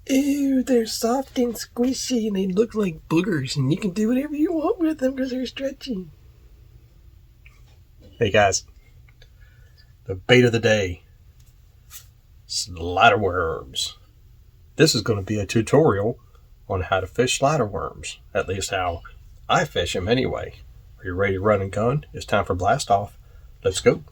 Ew, they're soft and squishy and they look like boogers and you can do whatever you want with them because they're stretchy. Hey guys, the bait of the day, slider worms. This is going to be a tutorial on how to fish slider worms, at least how I fish them anyway. Are you ready to run and gun? It's time for blast off. Let's go.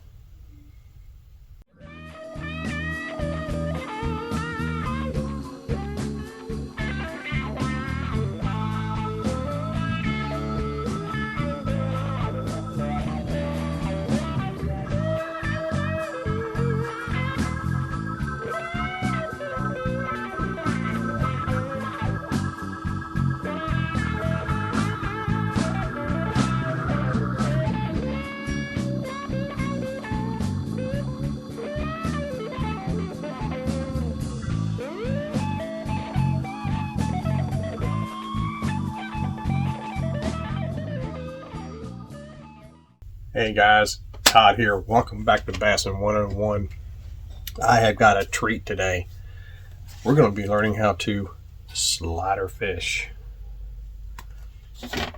Hey guys, Todd here. Welcome back to Bassin 101. I have got a treat today. We're going to be learning how to slider fish.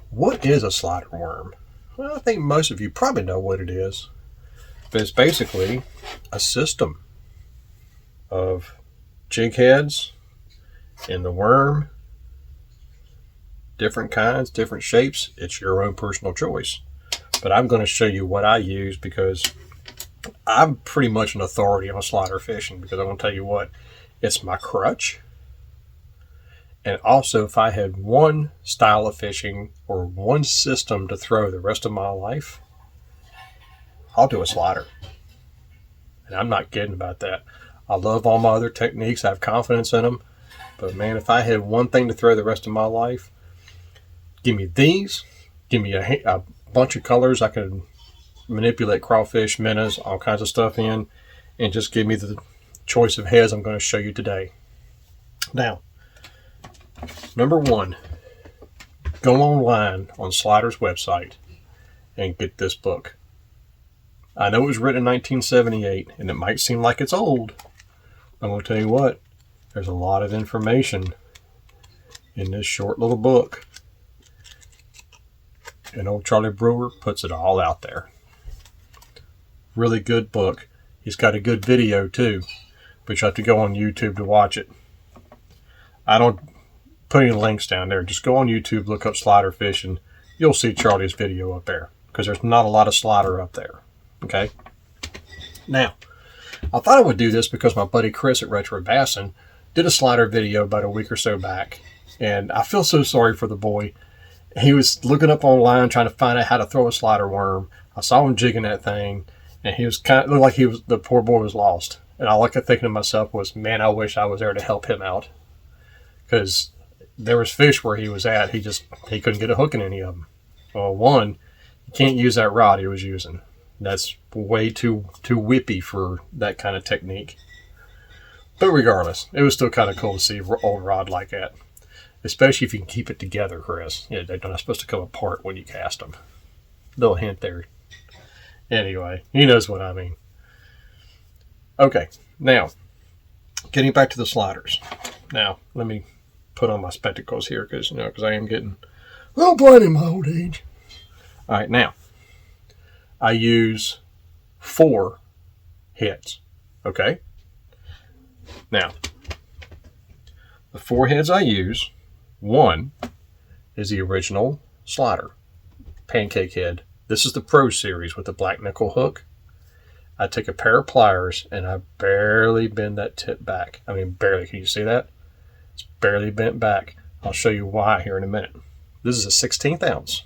What is a slider worm? Well, I think most of you probably know what it is. But it's basically a system of jig heads in the worm. Different kinds, different shapes. It's your own personal choice. But I'm going to show you what I use because I'm pretty much an authority on slider fishing, because I'm going to tell you what, it's my crutch. And also, if I had one style of fishing or one system to throw the rest of my life, I'll do a slider. And I'm not kidding about that. I love all my other techniques. I have confidence in them. But man, if I had one thing to throw the rest of my life, give me these, give me a bunch of colors I can manipulate crawfish, minnows, all kinds of stuff in, and just give me the choice of heads I'm going to show you today. Now, number one, go online on Slider's website and get this book. I know it was written in 1978 and it might seem like it's old. I'm going to tell you what, there's a lot of information in this short little book. And old Charlie Brewer puts it all out there. Really good book. He's got a good video too, but you have to go on YouTube to watch it. I don't put any links down there. Just go on YouTube, look up slider fishing. You'll see Charlie's video up there, because there's not a lot of slider up there. Okay? Now, I thought I would do this because my buddy Chris at Retro Bassin did a slider video about a week or so back, and I feel so sorry for the boy. He was looking up online trying to find out how to throw a slider worm. I saw him jigging that thing, and he was looked like the poor boy was lost. And all I kept thinking to myself was, man, I wish I was there to help him out, because there was fish where he was at. He couldn't get a hook in any of them. Well, one, you can't use that rod he was using. That's way too whippy for that kind of technique. But regardless, it was still kind of cool to see an old rod like that. Especially if you can keep it together, Chris. Yeah, they're not supposed to come apart when you cast them. Little hint there. Anyway, he knows what I mean. Okay, now, getting back to the sliders. Now, let me put on my spectacles here because I am getting a little blind in my old age. All right, now, I use 4 heads. Okay? Now, the 4 heads I use, one is the original slider, pancake head. This is the Pro Series with the black nickel hook. I take a pair of pliers and I barely bend that tip back. I mean, barely. Can you see that? It's barely bent back. I'll show you why here in a minute. This is a 16th ounce.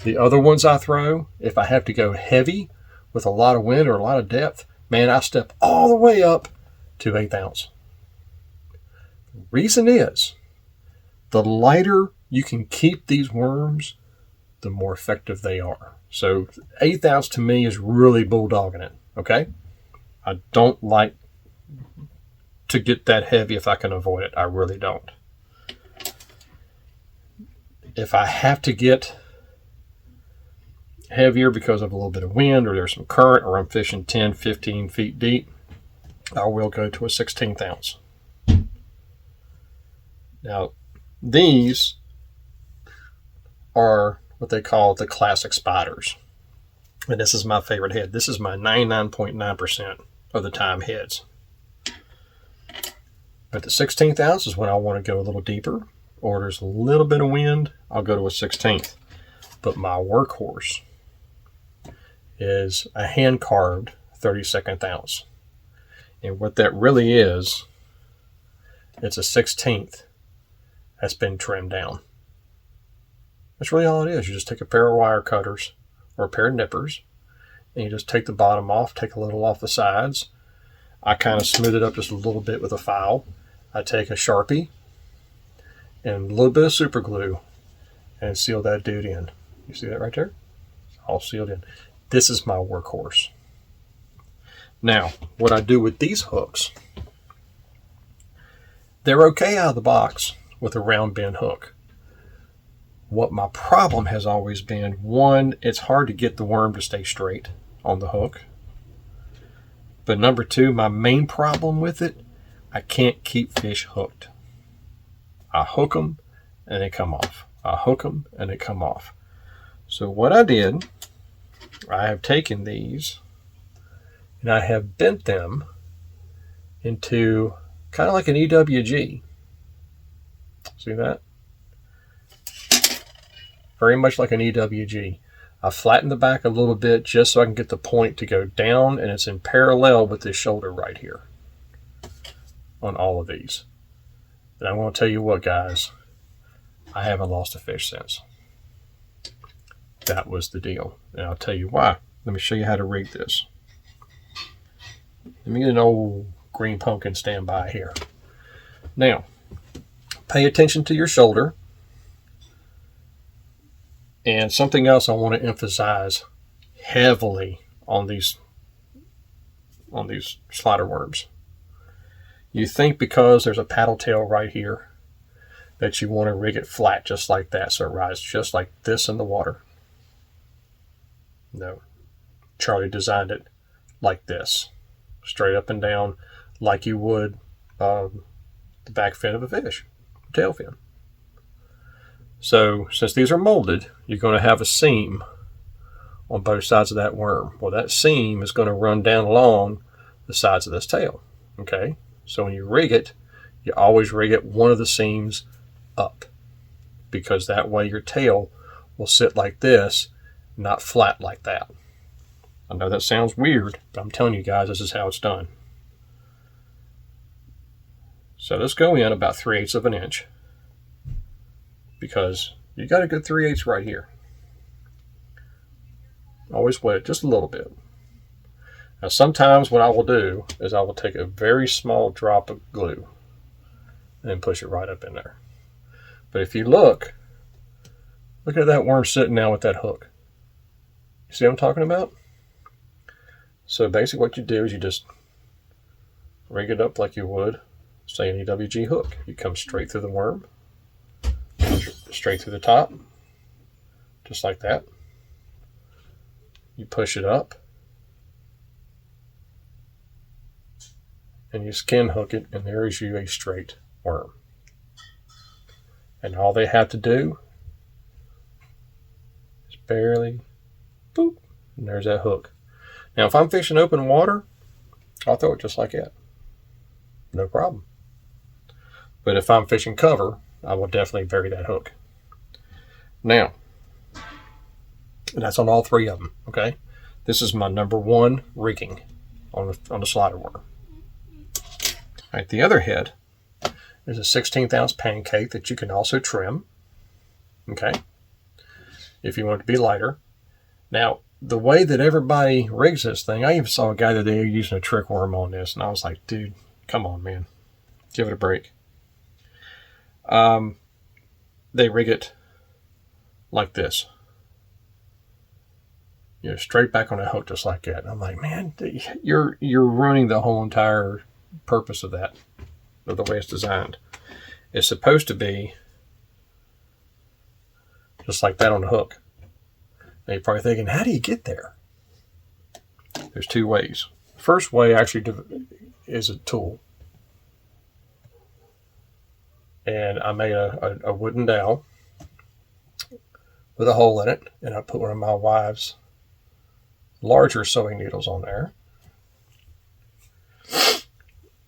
The other ones I throw, if I have to go heavy with a lot of wind or a lot of depth, man, I step all the way up to 1/8 ounce. Reason is, the lighter you can keep these worms, the more effective they are. So 1/8 ounce to me is really bulldogging it, okay? I don't like to get that heavy if I can avoid it. I really don't. If I have to get heavier because of a little bit of wind or there's some current or I'm fishing 10, 15 feet deep, I will go to a 16th ounce. Now, these are what they call the classic spiders. And this is my favorite head. This is my 99.9% of the time heads. But the 16th ounce is when I want to go a little deeper, or there's a little bit of wind, I'll go to a 16th. But my workhorse is a hand-carved 32nd ounce. And what that really is, it's a 16th that's been trimmed down. That's really all it is. You just take a pair of wire cutters or a pair of nippers, and you just take the bottom off, take a little off the sides. I kind of smooth it up just a little bit with a file. I take a Sharpie and a little bit of super glue and seal that dude in. You see that right there? All sealed in. This is my workhorse. Now, what I do with these hooks, they're okay out of the box with a round bend hook. What my problem has always been, one, it's hard to get the worm to stay straight on the hook. But number two, my main problem with it, I can't keep fish hooked. I hook them and they come off. I hook them and they come off. So what I did, I have taken these and I have bent them into kind of like an EWG. See that? Very much like an EWG. I flattened the back a little bit just so I can get the point to go down, and it's in parallel with this shoulder right here on all of these. And I'm going to tell you what, guys, I haven't lost a fish since. That was the deal. And I'll tell you why. Let me show you how to rig this. Let me get an old green pumpkin standby here. Now, pay attention to your shoulder. And something else I want to emphasize heavily on these slider worms. You think because there's a paddle tail right here that you want to rig it flat just like that so it rides just like this in the water. No. Charlie designed it like this. Straight up and down like you would the back fin of a fish, tail fin. So since these are molded, you're going to have a seam on both sides of that worm. Well, that seam is going to run down along the sides of this tail. Okay? So when you rig it, you always rig it one of the seams up, because that way your tail will sit like this, not flat like that. I know that sounds weird, but I'm telling you guys, this is how it's done. So let's go in about 3/8 of an inch, because you got a good 3/8 right here. Always wet it just a little bit. Now sometimes what I will do is I will take a very small drop of glue and then push it right up in there. But if you look at that worm sitting now with that hook. You see what I'm talking about? So basically what you do is you just rig it up like you would, say, an EWG hook. You come straight through the worm, straight through the top, just like that. You push it up, and you skin hook it, and there is you a straight worm. And all they have to do is barely, boop, and there's that hook. Now, if I'm fishing open water, I'll throw it just like that. No problem. But if I'm fishing cover, I will definitely bury that hook. Now, that's on all three of them, okay? This is my number one rigging on the slider worm. All right, the other head is a 16th ounce pancake that you can also trim, okay, if you want it to be lighter. Now, the way that everybody rigs this thing, I even saw a guy that they were using a trick worm on this, and I was like, dude, come on, man. Give it a break. They rig it like this. You know, straight back on a hook just like that. And I'm like, man, you're ruining the whole entire purpose of that, of the way it's designed. It's supposed to be just like that on the hook. Now you're probably thinking, how do you get there? There's two ways. The first way actually is a tool. And I made a wooden dowel with a hole in it, and I put one of my wife's larger sewing needles on there.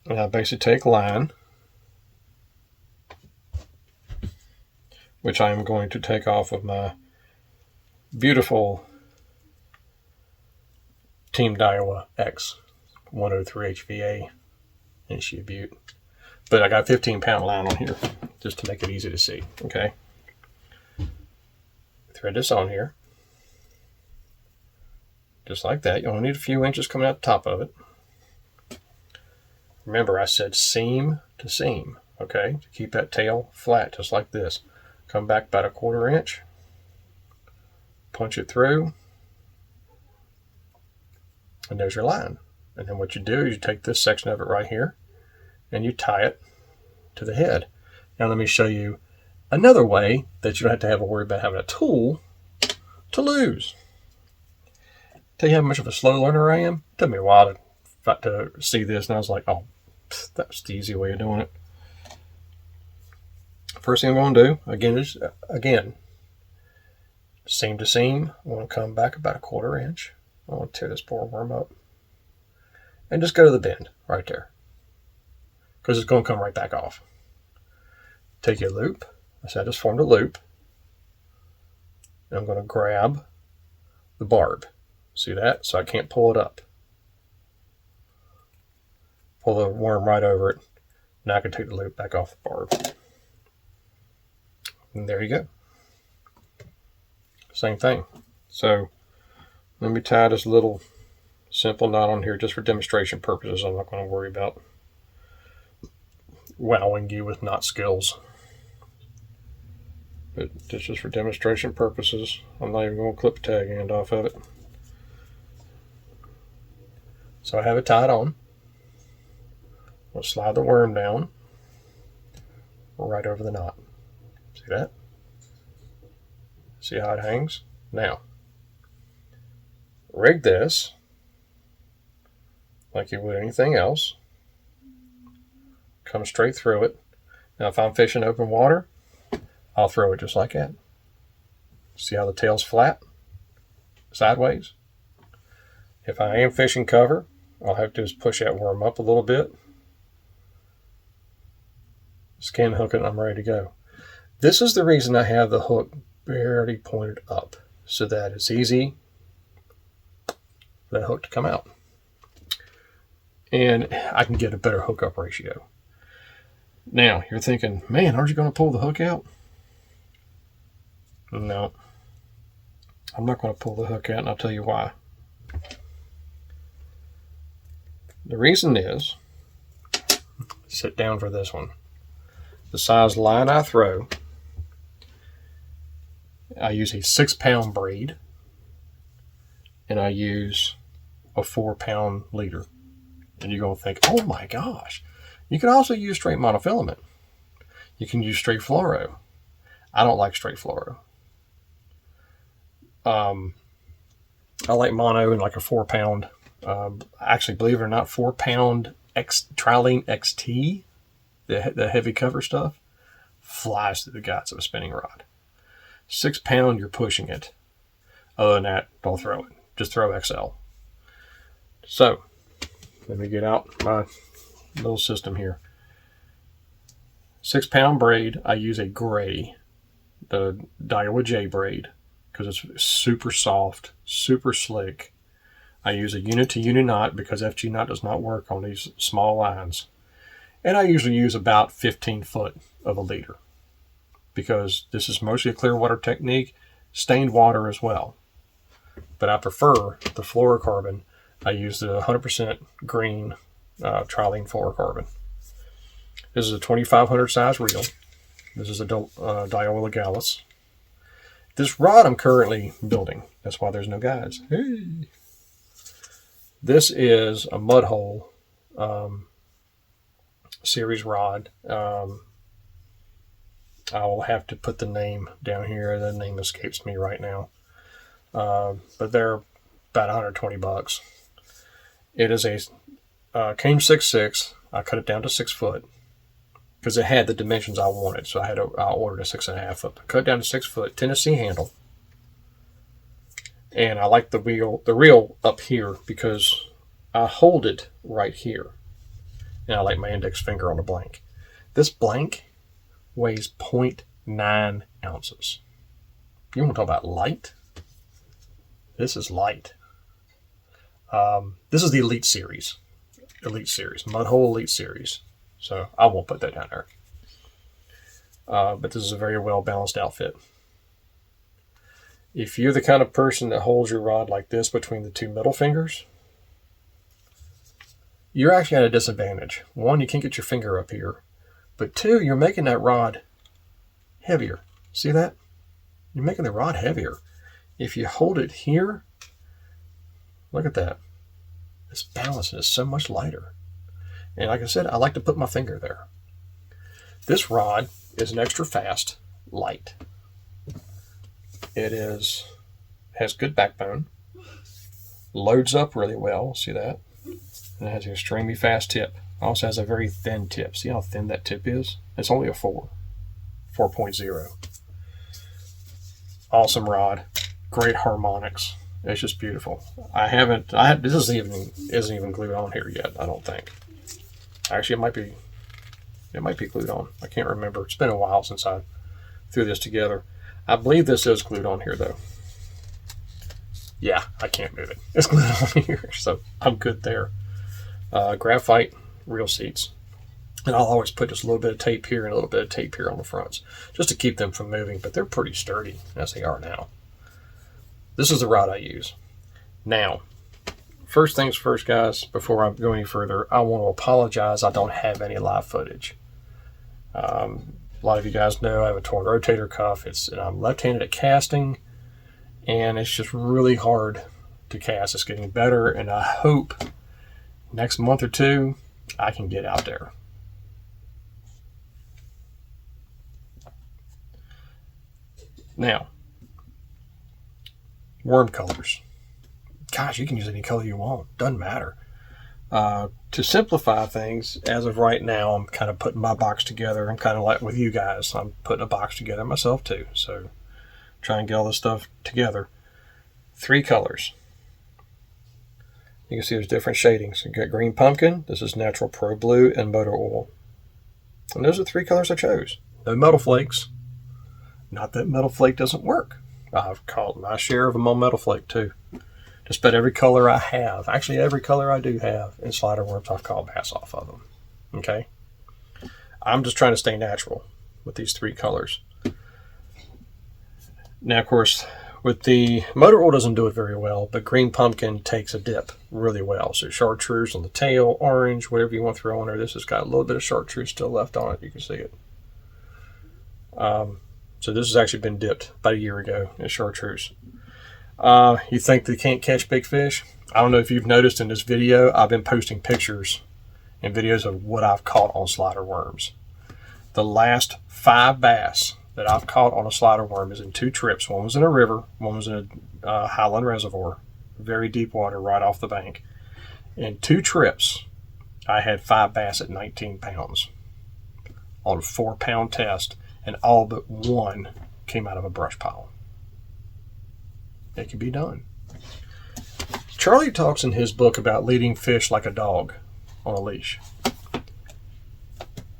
And I basically take line, which I am going to take off of my beautiful Team Daiwa X 103 HVA Issue Butte. But I got 15-pound line on here just to make it easy to see. Okay. Thread this on here. Just like that. You only need a few inches coming out the top of it. Remember, I said seam to seam. Okay. To keep that tail flat, just like this. Come back about a 1/4 inch. Punch it through. And there's your line. And then what you do is you take this section of it right here and you tie it to the head. Now let me show you another way that you don't have to worry about having a tool to lose. Tell you how much of a slow learner I am. It took me a while to see this, and I was like, oh, that's the easy way of doing it. First thing I'm going to do, again, is seam to seam. I want to come back about a 1/4 inch. I want to tear this poor worm up. And just go to the bend right there, because it's going to come right back off. Take your loop. I just formed a loop. And I'm going to grab the barb. See that? So I can't pull it up. Pull the worm right over it. Now I can take the loop back off the barb. And there you go. Same thing. So let me tie this little simple knot on here just for demonstration purposes. I'm not going to worry about wowing you with knot skills. But this is for demonstration purposes. I'm not even going to clip the tag end off of it. So I have it tied on. I'll slide the worm down right over the knot. See that? See how it hangs? Now, rig this like you would anything else. Come straight through it. Now if I'm fishing open water, I'll throw it just like that. See how the tail's flat? Sideways? If I am fishing cover, all I have to do is push that worm up a little bit. Skin hook it, and I'm ready to go. This is the reason I have the hook barely pointed up, so that it's easy for that hook to come out. And I can get a better hookup ratio. Now, you're thinking, man, aren't you going to pull the hook out? No. I'm not going to pull the hook out, and I'll tell you why. The reason is, sit down for this one. The size line I throw, I use a 6-pound braid, and I use a 4-pound leader. And you're going to think, oh my gosh. You can also use straight monofilament. You can use straight fluoro. I don't like straight fluoro. I like mono and like a 4-pound. Actually, believe it or not, 4-pound Trilene XT, the heavy cover stuff, flies through the guts of a spinning rod. 6-pound, you're pushing it. Other than that, don't throw it. Just throw XL. So, let me get out my little system here. 6-pound braid, I use a gray, the Daiwa J braid, because it's super soft, super slick. I use a unit-to-unit knot because FG knot does not work on these small lines. And I usually use about 15 foot of a leader because this is mostly a clear water technique, stained water as well. But I prefer the fluorocarbon. I use the 100% green Trilene fluorocarbon. This is a 2500 size reel. This is a Daiwa Legalis. This rod I'm currently building. That's why there's no guides. Hey. This is a mud hole series rod. I will have to put the name down here. The name escapes me right now. But they're about $120. It is a came 6'6". I cut it down to 6 foot. because it had the dimensions I wanted. So I ordered a 6.5 foot. Cut down to 6 foot Tennessee handle. And I like the reel up here because I hold it right here. And I like my index finger on the blank. This blank weighs 0.9 ounces. You want to talk about light? This is light. This is the Elite Series. Mudhole Elite Series. So I won't put that down there. But this is a very well balanced outfit. If you're the kind of person that holds your rod like this between the two middle fingers, you're actually at a disadvantage. One, you can't get your finger up here. But two, you're making that rod heavier. See that? You're making the rod heavier. If you hold it here, look at that. It's balanced and it's so much lighter. And like I said, I like to put my finger there. This rod is an extra fast light. It has good backbone. Loads up really well. See that? And it has an extremely fast tip. Also has a very thin tip. See how thin that tip is? It's only a 4.0. Awesome rod. Great harmonics. It's just beautiful. This isn't even glued on here yet, I don't think. Actually, it might be glued on. I can't remember. It's been a while since I threw this together. I believe this is glued on here though. Yeah, I can't move it. It's glued on here, so I'm good there. Graphite reel seats. And I'll always put just a little bit of tape here and a little bit of tape here on the fronts, just to keep them from moving, but they're pretty sturdy as they are now. This is the rod I use. Now, first things first, guys, before I go any further, I want to apologize I don't have any live footage. A lot of you guys know I have a torn rotator cuff. And I'm left-handed at casting, and it's just really hard to cast. It's getting better, and I hope next month or two I can get out there. Now, worm colors. Gosh, you can use any color you want. Doesn't matter. To simplify things, as of right now, I'm kind of putting my box together. I'm kind of like with you guys. I'm putting a box together myself too. So try and get all this stuff together. 3 colors. You can see there's different shadings. You got green pumpkin. This is natural pro blue and motor oil. And those are 3 colors I chose. No metal flakes. Not that metal flake doesn't work. I've caught my share of them on metal flake too. Just about every color I have, actually every color I do have in slider worms, I've caught bass off of them. Okay? I'm just trying to stay natural with these 3 colors. Now, of course, with the motor oil doesn't do it very well, but green pumpkin takes a dip really well. So chartreuse on the tail, orange, whatever you want to throw on there. This has got a little bit of chartreuse still left on it. You can see it. So this has actually been dipped about a year ago in chartreuse. You think they can't catch big fish? I don't know if you've noticed in this video, I've been posting pictures and videos of what I've caught on slider worms. The last 5 bass that I've caught on a slider worm is in 2 trips. One was in a river, one was in a highland reservoir, very deep water right off the bank. In 2 trips, I had 5 bass at 19 pounds on a 4-pound test, and all but 1 came out of a brush pile. It can be done. Charlie talks in his book about leading fish like a dog on a leash.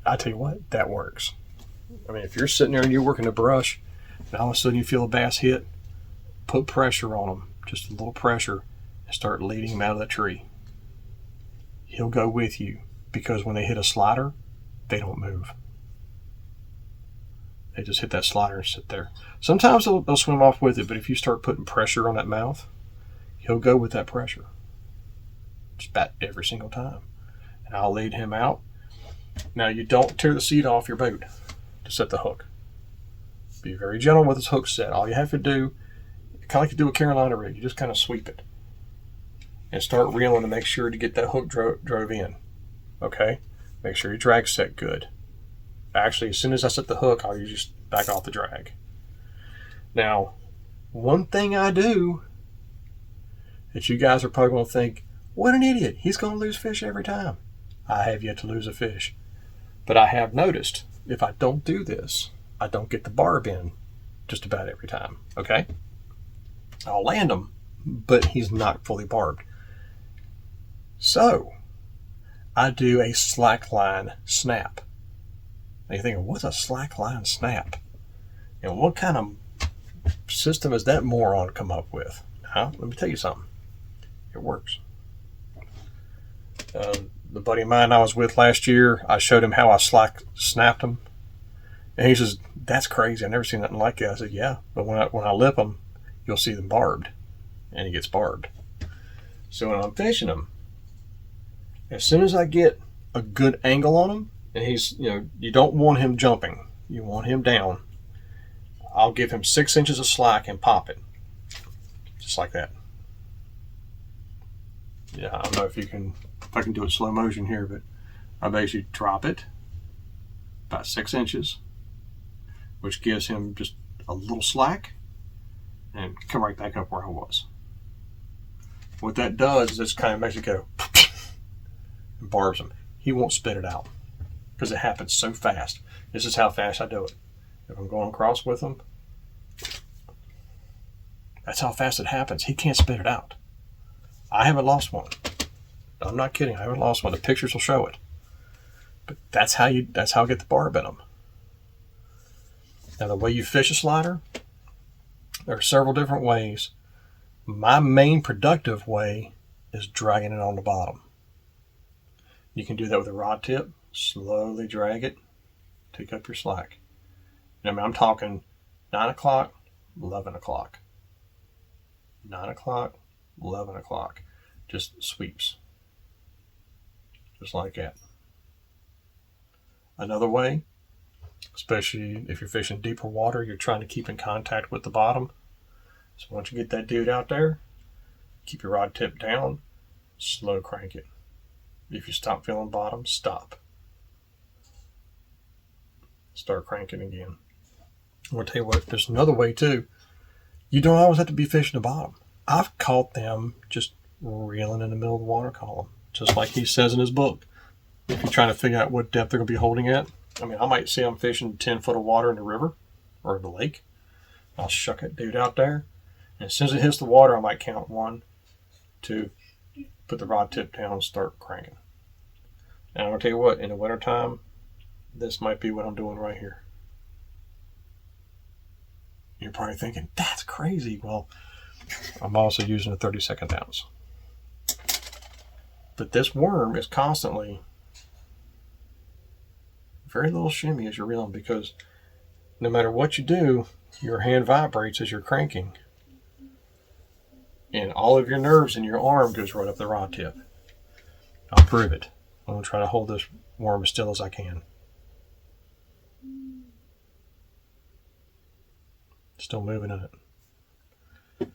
I tell you what, that works. I mean, if you're sitting there and you're working the brush, and all of a sudden you feel a bass hit, put pressure on him, just a little pressure, and start leading him out of the tree. He'll go with you, because when they hit a slider, they don't move. They just hit that slider and sit there. Sometimes they'll swim off with it, but if you start putting pressure on that mouth, he'll go with that pressure. Just about every single time. And I'll lead him out. Now, you don't tear the seat off your boat to set the hook. Be very gentle with this hook set. All you have to do, kind of like you do a Carolina rig, you just kind of sweep it. And start reeling to make sure to get that hook drove in. Okay? Make sure your drag's set good. Actually, as soon as I set the hook, I'll usually just back off the drag. Now, one thing I do that you guys are probably going to think, what an idiot, he's going to lose fish every time. I have yet to lose a fish. But I have noticed if I don't do this, I don't get the barb in just about every time. Okay? I'll land him, but he's not fully barbed. So I do a slackline snap. And you're thinking, what's a slackline snap? And what kind of system has that moron come up with? Now, let me tell you something. It works. The buddy of mine I was with last year, I showed him how I snapped him. And he says, that's crazy. I've never seen nothing like that. I said, yeah, but when I lip them, you'll see them barbed. And he gets barbed. So when I'm fishing him, as soon as I get a good angle on him, and he's, you don't want him jumping. You want him down. I'll give him 6 inches of slack and pop it. Just like that. Yeah, I don't know if I can do it slow motion here, but I basically drop it about 6 inches, which gives him just a little slack, and come right back up where I was. What that does is it kind of makes it go and barbs him. He won't spit it out because it happens so fast. This is how fast I do it. If I'm going across with him, that's how fast it happens. He can't spit it out. I haven't lost one. I'm not kidding. I haven't lost one. The pictures will show it. But that's how I get the barb in them. Now, the way you fish a slider, there are several different ways. My main productive way is dragging it on the bottom. You can do that with a rod tip. Slowly drag it. Take up your slack. And I'm talking 9 o'clock, 11 o'clock. 9 o'clock, 11 o'clock. Just sweeps. Just like that. Another way, especially if you're fishing deeper water, you're trying to keep in contact with the bottom. So once you get that dude out there, keep your rod tip down, slow crank it. If you stop feeling bottom, stop. Start cranking again. I'm going to tell you what, there's another way too. You don't always have to be fishing the bottom. I've caught them just reeling in the middle of the water column, just like he says in his book. If you're trying to figure out what depth they're going to be holding at, I mean, I might see them fishing 10 foot of water in the river or the lake. I'll shuck that dude out there. And as soon as it hits the water, I might count 1, 2, put the rod tip down and start cranking. And I'm going to tell you what, in the wintertime, this might be what I'm doing right here. You're probably thinking, that's crazy. Well, I'm also using a 32nd ounce. But this worm is constantly very little shimmy as you're reeling, because no matter what you do, your hand vibrates as you're cranking. And all of your nerves in your arm goes right up the rod tip. I'll prove it. I'm going to try to hold this worm as still as I can. Still moving in it.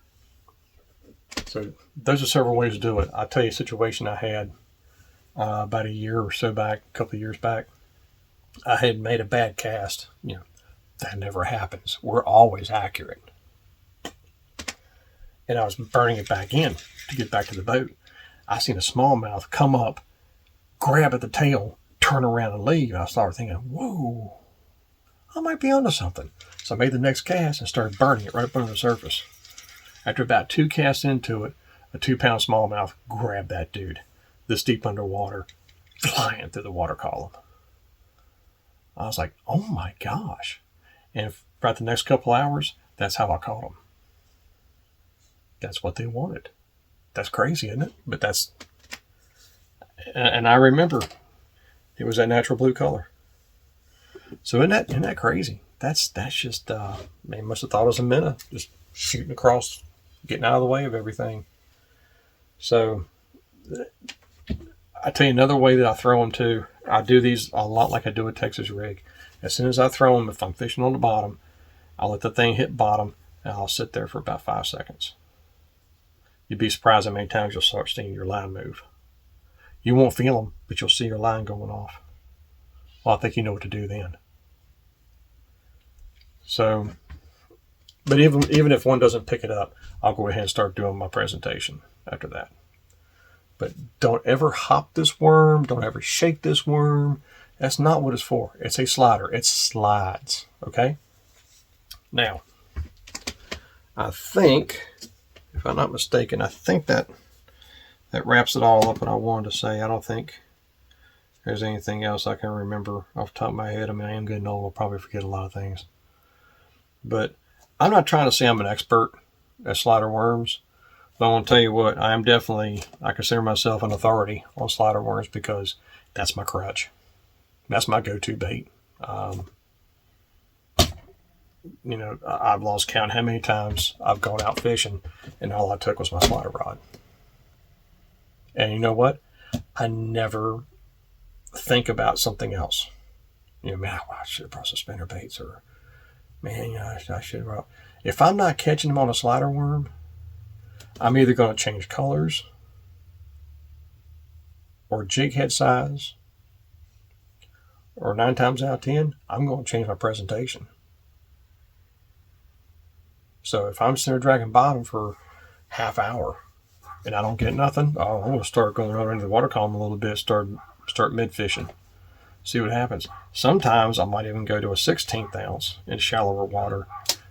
So those are several ways to do it. I'll tell you a situation I had about a year or so back, a couple of years back. I had made a bad cast. That never happens. We're always accurate. And I was burning it back in to get back to the boat. I seen a smallmouth come up, grab at the tail, turn around and leave. And I started thinking, whoa, I might be onto something. So I made the next cast and started burning it right up under the surface. After about 2 casts into it, a 2-pound smallmouth grabbed that dude, this deep underwater, flying through the water column. I was like, oh my gosh. And for about the next couple hours, that's how I caught them. That's what they wanted. That's crazy, isn't it? But that's, and I remember it was that natural blue color. So isn't that crazy? That's just, they must have thought it was a minnow, just shooting across, getting out of the way of everything. So I tell you another way that I throw them too. I do these a lot like I do a Texas rig. As soon as I throw them, if I'm fishing on the bottom, I'll let the thing hit bottom and I'll sit there for about 5 seconds. You'd be surprised how many times you'll start seeing your line move. You won't feel them, but you'll see your line going off. Well, I think you know what to do then. So, but even if one doesn't pick it up, I'll go ahead and start doing my presentation after that. But don't ever hop this worm. Don't ever shake this worm. That's not what it's for. It's a slider. It slides. Okay? Now, I think, if I'm not mistaken, I think that wraps it all up what I wanted to say. I don't think there's anything else I can remember off the top of my head. I mean, I am getting old. I'll probably forget a lot of things. But I'm not trying to say I'm an expert at slider worms. But I want to tell you what, I consider myself an authority on slider worms because that's my crutch. That's my go-to bait. I've lost count how many times I've gone out fishing and all I took was my slider rod. And you know what? I never think about something else. Man, I should have brought some spinner baits, or man, I should have brought. If I'm not catching them on a slider worm, I'm either going to change colors or jig head size, or 9 times out of 10, I'm going to change my presentation. So if I'm sitting there dragging bottom for half hour and I don't get nothing, I'm going to start going over into the water column a little bit, start mid fishing, see what happens. Sometimes I might even go to a 1/16 ounce in shallower water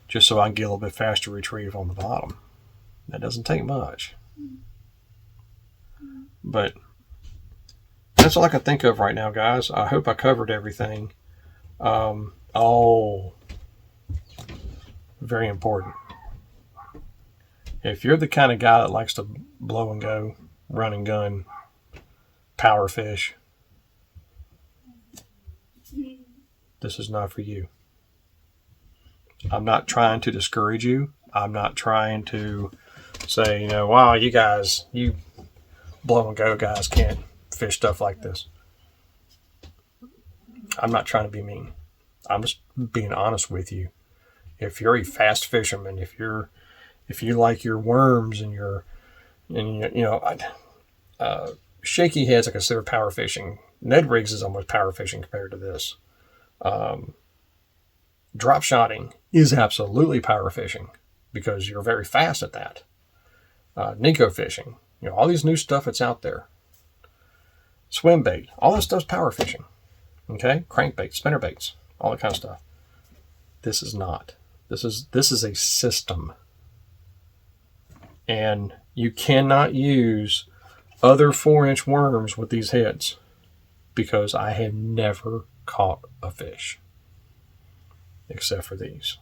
just so I can get a little bit faster retrieve on the bottom. That doesn't take much. But that's all I can think of right now, guys. I hope I covered everything. Very important. If you're the kind of guy that likes to blow and go, run and gun, power fish, this is not for you. I'm not trying to discourage you. I'm not trying to say, wow, you blow and go guys can't fish stuff like this. I'm not trying to be mean. I'm just being honest with you. If you're a fast fisherman, if you like your worms and shaky heads, I consider power fishing. Ned rigs is almost power fishing compared to this. Drop shotting is absolutely power fishing because you're very fast at that. Nico fishing, all these new stuff that's out there. Swim bait, all this stuff's power fishing. Okay, crankbait, spinner baits, all that kind of stuff. This is not. This is a system, and you cannot use other 4-inch worms with these heads because I have never caught a fish except for these.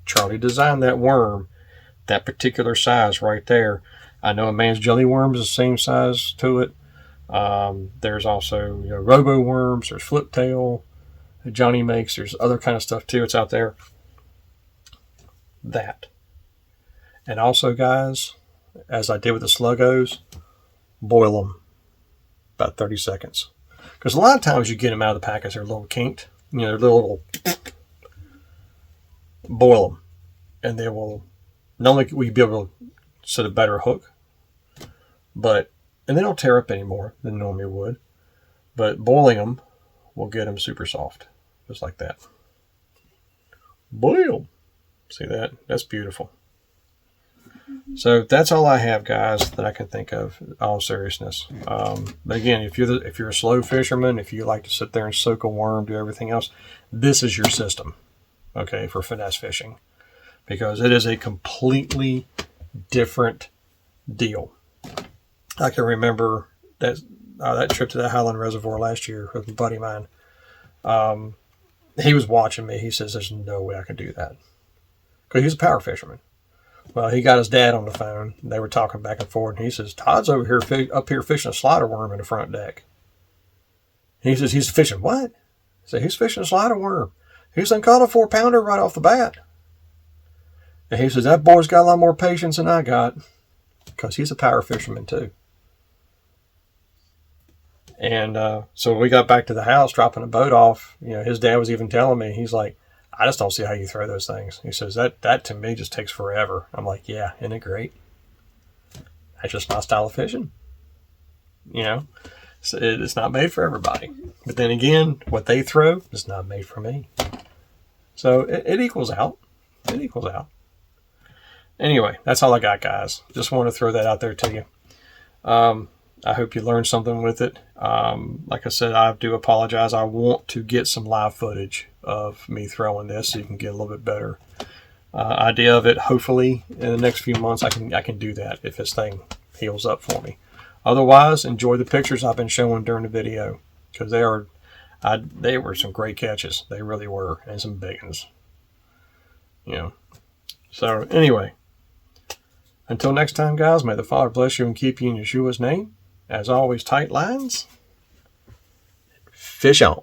Charlie designed that worm, that particular size right there. I know a man's jelly worm is the same size to it. There's also robo worms. There's flip tail that Johnny makes. There's other kind of stuff too. It's out there. That. And also, guys, as I did with the sluggos, boil them about 30 seconds. Because a lot of times you get them out of the package, they're a little kinked. They're little. Boil them, and they will. Not only will you be able to set a better hook, and they don't tear up any more than normally would. But boiling them will get them super soft, just like that. Boil. See that? That's beautiful. So that's all I have, guys, that I can think of. In all seriousness. But again, if you're a slow fisherman, if you like to sit there and soak a worm, do everything else, this is your system. Okay, for finesse fishing, because it is a completely different deal. I can remember that trip to the Highland Reservoir last year with a buddy of mine. He was watching me. He says, "There's no way I can do that," because he's a power fisherman. Well, he got his dad on the phone. They were talking back and forth, and he says, "Todd's over here up here fishing a slider worm in the front deck." He says, "He's fishing what?" I said, "He's fishing a slider worm." He said, "Caught a 4-pounder right off the bat." And he says, "That boy's got a lot more patience than I got," because he's a power fisherman too. And so when we got back to the house, dropping the boat off, his dad was even telling me, he's like, "I just don't see how you throw those things." He says, that to me just takes forever. I'm like, yeah, isn't it great? That's just my style of fishing. So it's not made for everybody. But then again, what they throw is not made for me. So it equals out. It equals out. Anyway, that's all I got, guys. Just want to throw that out there to you. I hope you learned something with it. Like I said, I do apologize. I want to get some live footage of me throwing this so you can get a little bit better idea of it. Hopefully, in the next few months, I can do that if this thing heals up for me. Otherwise, enjoy the pictures I've been showing during the video, because they were some great catches. They really were, and some big ones. You know. So anyway, until next time, guys, may the Father bless you and keep you in Yeshua's name. As always, tight lines. Fish on.